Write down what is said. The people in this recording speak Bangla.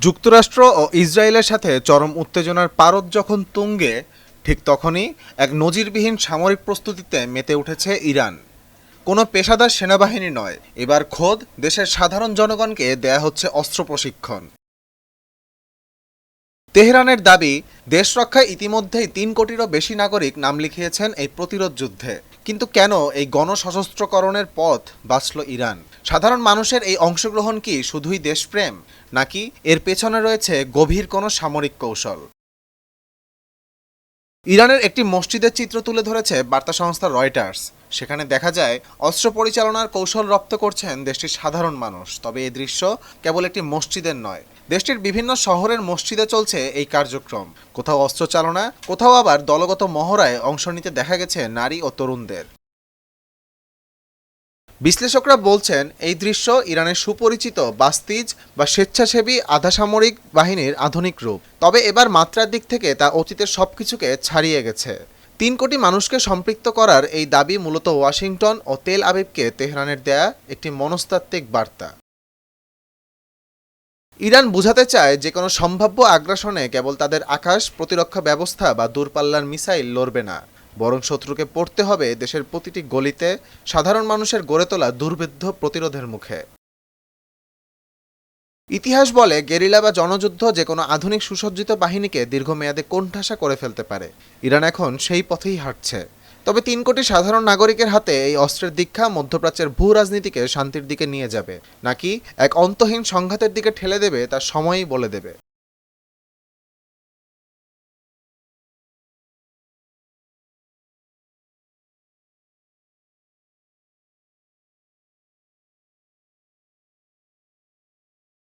যুক্তরাষ্ট্র ও ইসরায়েলের সাথে চরম উত্তেজনার পারদ যখন তুঙ্গে, ঠিক তখনই এক নজিরবিহীন সামরিক প্রস্তুতিতে মেতে উঠেছে ইরান। কোনো পেশাদার সেনাবাহিনী নয়, এবার খোদ দেশের সাধারণ জনগণকে দেয়া হচ্ছে অস্ত্র প্রশিক্ষণ। তেহরানের দাবি, দেশ রক্ষায় ইতিমধ্যেই ৩ কোটিরও বেশি নাগরিক নাম লিখিয়েছেন এই প্রতিরোধ যুদ্ধে। কিন্তু কেন এই গণসশস্ত্রকরণের পথ বাছল ইরান? সাধারণ মানুষের এই অংশগ্রহণ কি শুধুই দেশপ্রেম, নাকি এর পেছনে রয়েছে গভীর কোনো সামরিক কৌশল? ইরানের একটি মসজিদের চিত্র তুলে ধরেছে বার্তা সংস্থা রয়টার্স। সেখানে দেখা যায় অস্ত্র পরিচালনার কৌশল রপ্ত করছেন দেশটির সাধারণ মানুষ। তবে এই দৃশ্য কেবল একটি মসজিদের নয়, দেশটির বিভিন্ন শহরের মসজিদে চলছে এই কার্যক্রম। কোথাও অস্ত্র চালনা, কোথাও আবার দলগত মহড়ায় অংশ নিতে দেখা গেছে নারী ও তরুণদের। বিশ্লেষকরা বলছেন, এই দৃশ্য ইরানের সুপরিচিত বাস্তিজ বা স্বেচ্ছাসেবী আধাসামরিক বাহিনীর আধুনিক রূপ। তবে এবার মাত্রার দিক থেকে তা অতীতের সবকিছুকে ছাড়িয়ে গেছে। ৩ কোটি মানুষকে সম্পৃক্ত করার এই দাবি মূলত ওয়াশিংটন ও তেল আবিবকে তেহরানের দেয়া একটি মনস্তাত্ত্বিক বার্তা। ইরান বুঝাতে চায় যে কোনো সম্ভাব্য আগ্রাসনে কেবল তাদের আকাশ প্রতিরক্ষা ব্যবস্থা বা দূরপাল্লার মিসাইল লড়বে না, বরং শত্রুকে পড়তে হবে দেশের প্রতিটি গলিতে সাধারণ মানুষের গড়ে তোলা দুর্ভেদ্য প্রতিরোধের মুখে। ইতিহাস বলে, গেরিলা বা জনযুদ্ধ যে কোনো আধুনিক সুসজ্জিত বাহিনীকে দীর্ঘমেয়াদে কোণঠাসা করে ফেলতে পারে। ইরান এখন সেই পথেই হাঁটছে। তবে ৩ কোটি সাধারণ নাগরিকের হাতে এই অস্ত্রের দীক্ষা মধ্যপ্রাচ্যের ভূ রাজনীতিকে শান্তির দিকে নিয়ে যাবে, নাকি এক অন্তহীন সংঘাতের দিকে ঠেলে দেবে, তা সময়ই বলে দেবে।